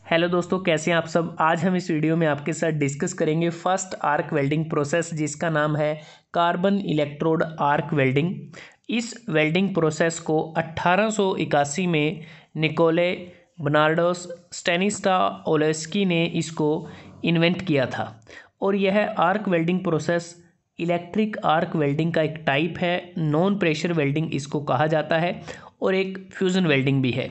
Hello दोस्तों, कैसे हैं आप सब। आज हम इस वीडियो में आपके साथ डिस्कस करेंगे फर्स्ट आर्क वेल्डिंग प्रोसेस, जिसका नाम है कार्बन इलेक्ट्रोड आर्क वेल्डिंग। इस वेल्डिंग प्रोसेस को 1881 में निकोले बर्नार्डोस स्टेनिस्ला ओलेस्की ने इसको इन्वेंट किया था। और यह arc welding process electric arc welding का एक टाइप है। नॉन प्रेशर वेल्डिंग इसको कहा जाता है और एक फ्यूज़न वेल्डिंग भी है।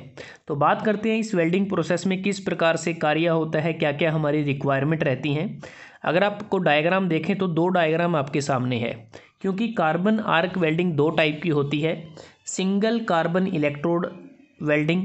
तो बात करते हैं इस वेल्डिंग प्रोसेस में किस प्रकार से कार्य होता है, क्या क्या हमारी रिक्वायरमेंट रहती हैं। अगर आपको डायग्राम देखें तो दो डायग्राम आपके सामने है, क्योंकि कार्बन आर्क वेल्डिंग दो टाइप की होती है। Single carbon electrode welding,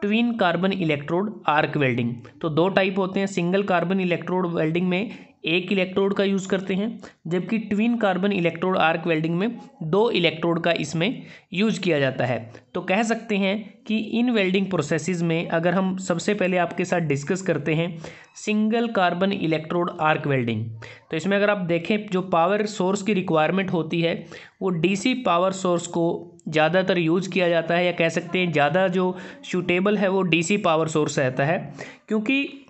twin carbon electrode arc welding. तो दो टाइप होते हैं। सिंगल कार्बन इलेक्ट्रोड वेल्डिंग में एक इलेक्ट्रोड का यूज़ करते हैं, जबकि twin carbon electrode arc welding में दो इलेक्ट्रोड का इसमें यूज़ किया जाता है। तो कह सकते हैं कि इन वेल्डिंग प्रोसेसेस में अगर हम सबसे पहले आपके साथ डिस्कस करते हैं single carbon electrode arc welding, तो इसमें अगर आप देखें जो पावर सोर्स की रिक्वायरमेंट होती है वो डीसी पावर सोर्स को ज़्यादातर यूज़ किया जाता है, या कह सकते हैं ज़्यादा जो सूटेबल है वो डीसी पावर सोर्स रहता है। क्योंकि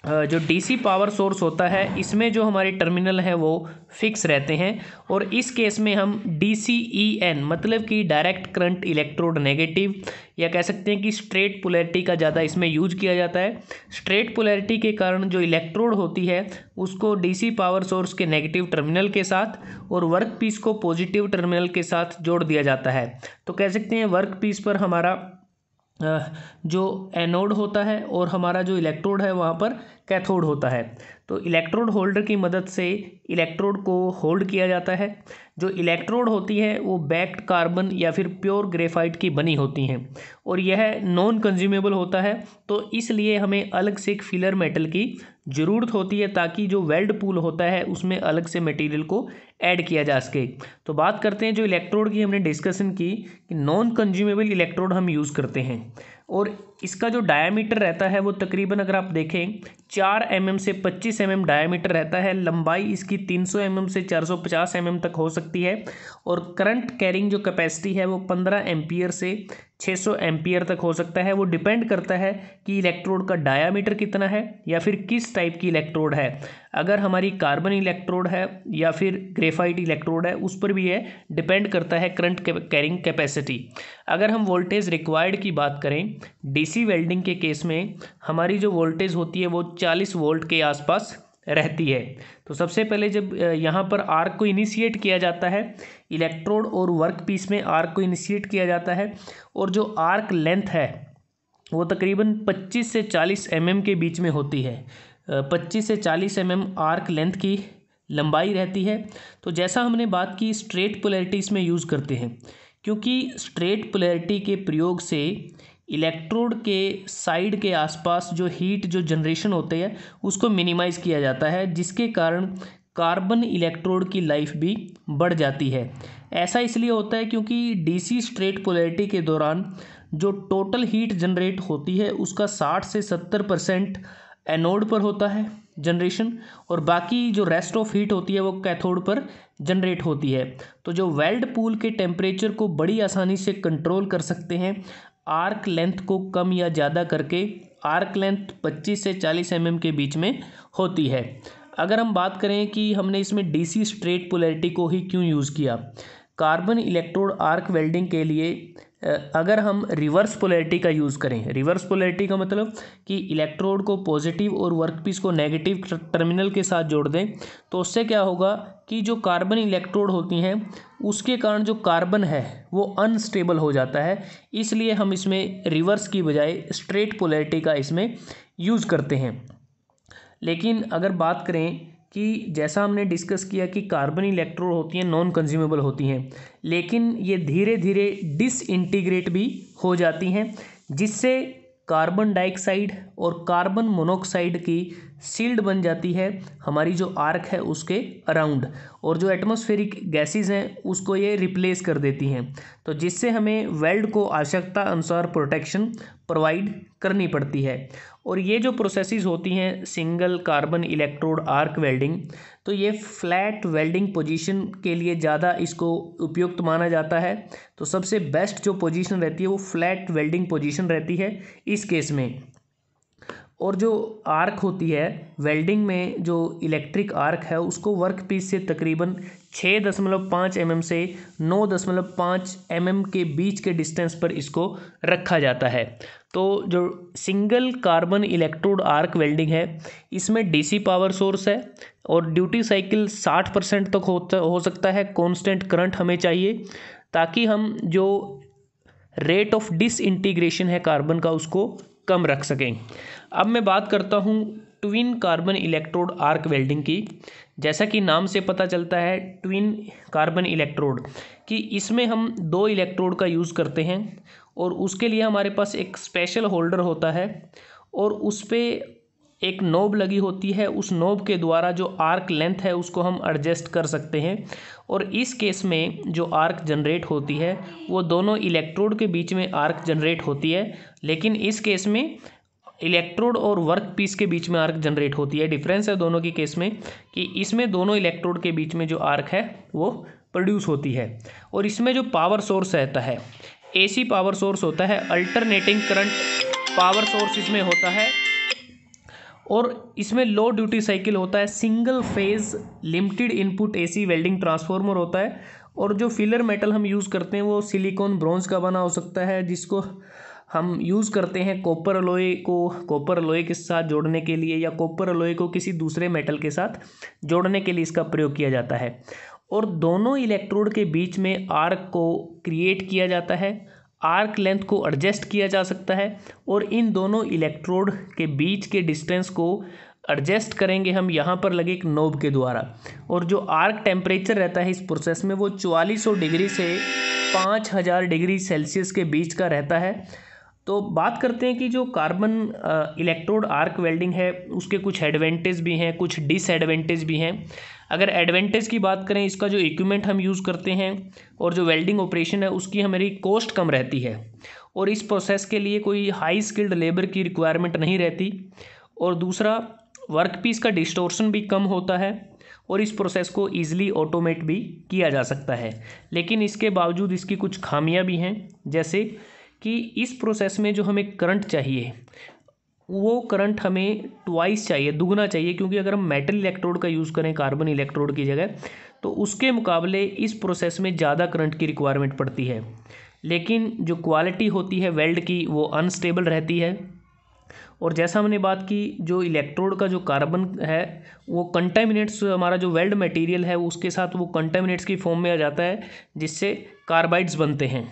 जो डीसी पावर सोर्स होता है इसमें जो हमारे टर्मिनल हैं वो फिक्स रहते हैं, और इस केस में हम DCEN मतलब कि डायरेक्ट करंट इलेक्ट्रोड नेगेटिव, या कह सकते हैं कि स्ट्रेट पोलैरिटी का ज़्यादा इसमें यूज किया जाता है। स्ट्रेट पोलैरिटी के कारण जो इलेक्ट्रोड होती है उसको डीसी पावर सोर्स के नेगेटिव टर्मिनल के साथ और वर्क पीस को पॉजिटिव टर्मिनल के साथ जोड़ दिया जाता है। तो कह सकते हैं वर्क पीस पर हमारा जो एनोड होता है और हमारा जो इलेक्ट्रोड है वहाँ पर कैथोड होता है। तो इलेक्ट्रोड होल्डर की मदद से इलेक्ट्रोड को होल्ड किया जाता है। जो इलेक्ट्रोड होती है वो बैक्ड कार्बन या फिर प्योर ग्रेफाइट की बनी होती हैं, और यह नॉन कंज्यूमेबल होता है। तो इसलिए हमें अलग से एक फिलर मेटल की ज़रूरत होती है, ताकि जो वेल्ड पूल होता है उसमें अलग से मटेरियल को ऐड किया जा सके। तो बात करते हैं जो इलेक्ट्रोड की हमने डिस्कशन की कि नॉन कंज्यूमेबल इलेक्ट्रोड हम यूज़ करते हैं, और इसका जो डायामीटर रहता है वो तकरीबन अगर आप देखें 4 mm से 25 mm डायामीटर रहता है। लंबाई इसकी 300 mm से 450 mm तक हो सकती है, और करंट कैरिंग जो कैपेसिटी है वो 15 एम्पियर से 600 एम्पियर तक हो सकता है। वो डिपेंड करता है कि इलेक्ट्रोड का डायामीटर कितना है या फिर किस टाइप की इलेक्ट्रोड है। अगर हमारी कार्बन इलेक्ट्रोड है या फिर ग्रेफाइट इलेक्ट्रोड है, उस पर भी ये डिपेंड करता है करंट कैरिंग कैपेसिटी। अगर हम वोल्टेज रिक्वायर्ड की बात करें डीसी वेल्डिंग के केस में, हमारी जो वोल्टेज होती है वो 40 वोल्ट के आसपास रहती है। तो सबसे पहले जब यहाँ पर आर्क को इनिशिएट किया जाता है, इलेक्ट्रोड और वर्क पीस में आर्क को इनिशिएट किया जाता है, और जो आर्क लेंथ है वो तकरीबन 25 से 40 mm के बीच में होती है। 25 से 40 mm आर्क लेंथ की लंबाई रहती है। तो जैसा हमने बात की स्ट्रेट पोलैरिटी इसमें यूज़ करते हैं, क्योंकि स्ट्रेट पोलैरिटी के प्रयोग से इलेक्ट्रोड के साइड के आसपास जो हीट जो जनरेशन होते हैं उसको मिनिमाइज़ किया जाता है, जिसके कारण कार्बन इलेक्ट्रोड की लाइफ भी बढ़ जाती है। ऐसा इसलिए होता है क्योंकि डीसी स्ट्रेट पोलैरिटी के दौरान जो टोटल हीट जनरेट होती है उसका 60 से 70% एनोड पर होता है जनरेशन, और बाकी जो रेस्ट ऑफ हीट होती है वो कैथोड पर जनरेट होती है। तो जो वेल्ड पूल के टेम्परेचर को बड़ी आसानी से कंट्रोल कर सकते हैं आर्क लेंथ को कम या ज़्यादा करके। आर्क लेंथ 25 से 40 mm के बीच में होती है। अगर हम बात करें कि हमने इसमें डीसी स्ट्रेट पोलैरिटी को ही क्यों यूज़ किया, कार्बन इलेक्ट्रोड आर्क वेल्डिंग के लिए अगर हम रिवर्स पोलैरिटी का यूज़ करें, रिवर्स पोलैरिटी का मतलब कि इलेक्ट्रोड को पॉजिटिव और वर्कपीस को नेगेटिव टर्मिनल के साथ जोड़ दें, तो उससे क्या होगा कि जो कार्बन इलेक्ट्रोड होती हैं उसके कारण जो कार्बन है वो अनस्टेबल हो जाता है। इसलिए हम इसमें रिवर्स की बजाय स्ट्रेट पोलैरिटी का इसमें यूज़ करते हैं। लेकिन अगर बात करें कि जैसा हमने डिस्कस किया कि कार्बन इलेक्ट्रोड होती हैं नॉन कंज्यूमेबल होती हैं, लेकिन ये धीरे धीरे डिसइंटीग्रेट भी हो जाती हैं, जिससे कार्बन डाइऑक्साइड और कार्बन मोनोऑक्साइड की शील्ड बन जाती है हमारी जो आर्क है उसके अराउंड, और जो एटमॉस्फेरिक गैसेस हैं उसको ये रिप्लेस कर देती हैं। तो जिससे हमें वेल्ड को आवश्यकता अनुसार प्रोटेक्शन प्रोवाइड करनी पड़ती है। और ये जो प्रोसेसेस होती हैं single carbon electrode arc welding, तो ये फ्लैट वेल्डिंग पोजीशन के लिए ज़्यादा इसको उपयुक्त माना जाता है। तो सबसे बेस्ट जो पोजीशन रहती है वो फ्लैट वेल्डिंग पोजीशन रहती है इस केस में। और जो आर्क होती है वेल्डिंग में, जो इलेक्ट्रिक आर्क है उसको वर्क पीस से तकरीबन 6.5 mm से 9.5 mm के बीच के डिस्टेंस पर इसको रखा जाता है। तो जो single carbon electrode arc welding है इसमें डीसी पावर सोर्स है और ड्यूटी साइकिल 60% तक हो सकता है। कांस्टेंट करंट हमें चाहिए ताकि हम जो रेट ऑफ डिसइंटीग्रेशन है कार्बन का उसको कम रख सकें। अब मैं बात करता हूँ twin carbon electrode arc welding की। जैसा कि नाम से पता चलता है ट्विन कार्बन इलेक्ट्रोड कि इसमें हम 2 इलेक्ट्रोड का यूज़ करते हैं और उसके लिए हमारे पास एक स्पेशल होल्डर होता है और उस पर एक नोब लगी होती है। उस नोब के द्वारा जो आर्क लेंथ है उसको हम एडजस्ट कर सकते हैं और इस केस में जो आर्क जनरेट होती है वो दोनों इलेक्ट्रोड के बीच में आर्क जनरेट होती है, लेकिन इस केस में इलेक्ट्रोड और वर्क पीस के बीच में आर्क जनरेट होती है। डिफरेंस है दोनों की केस में कि इसमें दोनों इलेक्ट्रोड के बीच में जो आर्क है वो प्रोड्यूस होती है। और इसमें जो पावर सोर्स रहता है एसी पावर सोर्स होता है, अल्टरनेटिंग करंट पावर सोर्स इसमें होता है और इसमें लो ड्यूटी साइकिल होता है। Single phase limited input AC welding transformer होता है और जो फिलर मेटल हम यूज़ करते हैं वो सिलिकॉन ब्रॉन्ज का बना हो सकता है, जिसको हम यूज़ करते हैं कॉपर अलॉय के साथ जोड़ने के लिए या कॉपर अलॉय को किसी दूसरे मेटल के साथ जोड़ने के लिए इसका प्रयोग किया जाता है। और दोनों इलेक्ट्रोड के बीच में आर्क को क्रिएट किया जाता है, आर्क लेंथ को एडजस्ट किया जा सकता है और इन दोनों इलेक्ट्रोड के बीच के डिस्टेंस को एडजस्ट करेंगे हम यहाँ पर लगे एक नोब के द्वारा। और जो आर्क टेम्परेचर रहता है इस प्रोसेस में वो 4400 डिग्री से 5000 डिग्री सेल्सियस के बीच का रहता है। तो बात करते हैं कि जो कार्बन इलेक्ट्रोड आर्क वेल्डिंग है उसके कुछ एडवांटेज भी हैं, कुछ डिसएडवांटेज भी हैं। अगर एडवांटेज की बात करें, इसका जो इक्विपमेंट हम यूज़ करते हैं और जो वेल्डिंग ऑपरेशन है उसकी हमारी कॉस्ट कम रहती है और इस प्रोसेस के लिए कोई हाई स्किल्ड लेबर की रिक्वायरमेंट नहीं रहती। और दूसरा, वर्क पीस का डिस्टॉर्शन भी कम होता है और इस प्रोसेस को ईजिली ऑटोमेट भी किया जा सकता है। लेकिन इसके बावजूद इसकी कुछ खामियां भी हैं, जैसे कि इस प्रोसेस में जो हमें करंट चाहिए वो करंट हमें ट्वाइस चाहिए, दुगना चाहिए, क्योंकि अगर हम मेटल इलेक्ट्रोड का यूज़ करें कार्बन इलेक्ट्रोड की जगह तो उसके मुकाबले इस प्रोसेस में ज़्यादा करंट की रिक्वायरमेंट पड़ती है। लेकिन जो क्वालिटी होती है वेल्ड की वो अनस्टेबल रहती है। और जैसा हमने बात की, जो इलेक्ट्रोड का जो कार्बन है वो कंटामिनेट्स, हमारा जो वेल्ड मटेरियल है उसके साथ वो कंटामिनेट्स की फॉर्म में आ जाता है जिससे कार्बाइड्स बनते हैं।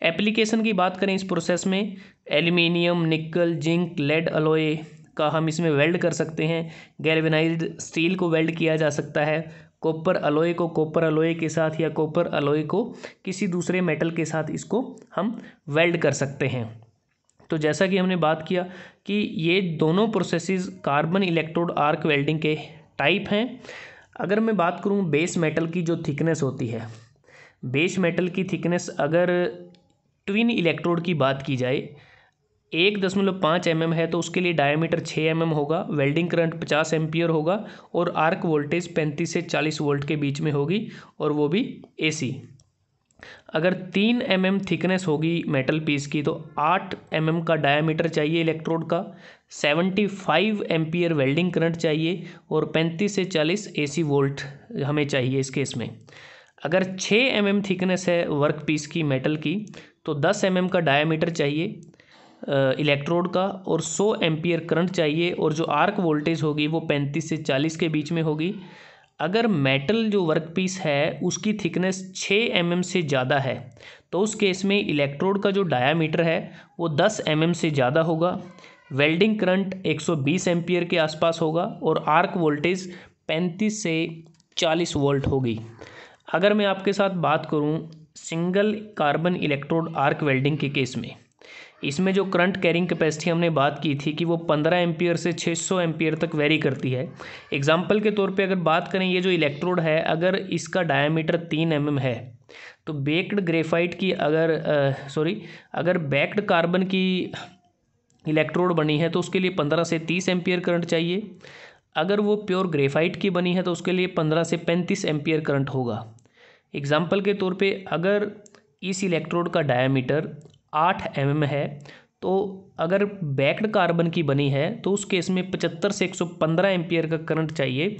एप्लीकेशन की बात करें इस प्रोसेस में, एल्यूमिनियम, निकल, जिंक, लेड अलॉय का हम इसमें वेल्ड कर सकते हैं। गैल्वेनाइज्ड स्टील को वेल्ड किया जा सकता है। कॉपर अलॉय को कॉपर अलॉय के साथ या कॉपर अलॉय को किसी दूसरे मेटल के साथ इसको हम वेल्ड कर सकते हैं। तो जैसा कि हमने बात किया कि ये दोनों processes carbon electrode arc welding के टाइप हैं। अगर मैं बात करूं बेस मेटल की जो थिकनेस होती है, बेस मेटल की थिकनेस अगर ट्विन इलेक्ट्रोड की बात की जाए 1.5 mm है तो उसके लिए डायमीटर 6 mm होगा, वेल्डिंग करंट 50 एम्पियर होगा और आर्क वोल्टेज 35 से 40 वोल्ट के बीच में होगी और वो भी एसी। अगर 3 mm थिकनेस होगी मेटल पीस की तो 8 mm का डायमीटर चाहिए इलेक्ट्रोड का, 75 एम्पियर वेल्डिंग करंट चाहिए और 35 से 40 एसी वोल्ट हमें चाहिए इस केस में। अगर 6 mm थिकनेस है वर्क पीस की मेटल की तो 10 mm का डायमीटर चाहिए इलेक्ट्रोड का और 100 एम्पियर करंट चाहिए और जो आर्क वोल्टेज होगी वो 35 से 40 के बीच में होगी। अगर मेटल जो वर्क पीस है उसकी थिकनेस 6 mm से ज़्यादा है तो उस केस में इलेक्ट्रोड का जो डायामीटर है वो 10 mm से ज़्यादा होगा, वेल्डिंग करंट 120 एम्पियर के आसपास होगा और आर्क वोल्टेज 35 से 40 वोल्ट होगी। अगर मैं आपके साथ बात करूं single carbon electrode arc welding के केस में, इसमें जो करंट कैरिंग कैपेसिटी हमने बात की थी कि वो 15 एम्पियर से 600 एम्पियर तक वेरी करती है। एग्जांपल के तौर पे अगर बात करें, ये जो इलेक्ट्रोड है अगर इसका डायमीटर 3 mm है तो बेक्ड ग्रेफाइट की अगर बेक्ड कार्बन की इलेक्ट्रोड बनी है तो उसके लिए 15 से 30 एम्पियर करंट चाहिए। अगर वो प्योर ग्रेफाइट की बनी है तो उसके लिए 15 से 35 एम्पियर करंट होगा। एग्जाम्पल के तौर पे अगर इस इलेक्ट्रोड का डायमीटर 8 mm है तो अगर बैक्ड कार्बन की बनी है तो उस केस में 75 से 115 एम्पियर का करंट चाहिए।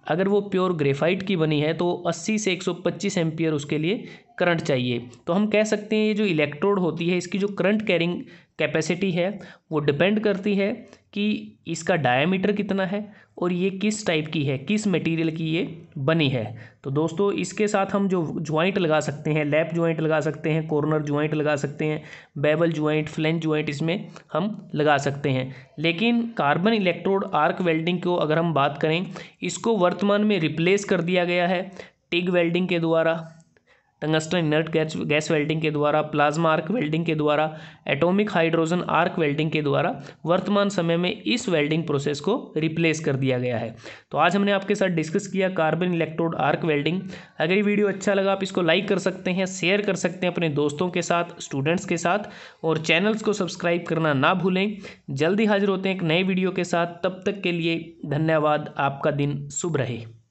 अगर वो प्योर ग्रेफाइट की बनी है तो 80 से 125 एम्पियर उसके लिए करंट चाहिए। तो हम कह सकते हैं ये जो इलेक्ट्रोड होती है इसकी जो करंट कैरिंग कैपेसिटी है वो डिपेंड करती है कि इसका डायामीटर कितना है और ये किस टाइप की है, किस मटेरियल की ये बनी है। तो दोस्तों इसके साथ हम जो ज्वाइंट लगा सकते हैं, लैप ज्वाइंट लगा सकते हैं, कॉर्नर ज्वाइंट लगा सकते हैं, बेवल ज्वाइंट, फ्लेंज ज्वाइंट इसमें हम लगा सकते हैं। लेकिन कार्बन इलेक्ट्रोड आर्क वेल्डिंग को अगर हम बात करें, इसको वर्तमान में रिप्लेस कर दिया गया है टिग वेल्डिंग के द्वारा, टंगस्टन इनर्ट गैस वेल्डिंग के द्वारा, प्लाज्मा आर्क वेल्डिंग के द्वारा, एटॉमिक हाइड्रोजन आर्क वेल्डिंग के द्वारा वर्तमान समय में इस वेल्डिंग प्रोसेस को रिप्लेस कर दिया गया है। तो आज हमने आपके साथ डिस्कस किया कार्बन इलेक्ट्रोड आर्क वेल्डिंग। अगर ये वीडियो अच्छा लगा आप इसको लाइक कर सकते हैं, शेयर कर सकते हैं अपने दोस्तों के साथ, स्टूडेंट्स के साथ, और चैनल्स को सब्सक्राइब करना ना भूलें। जल्दी हाजिर होते हैं एक नए वीडियो के साथ, तब तक के लिए धन्यवाद। आपका दिन शुभ रहे।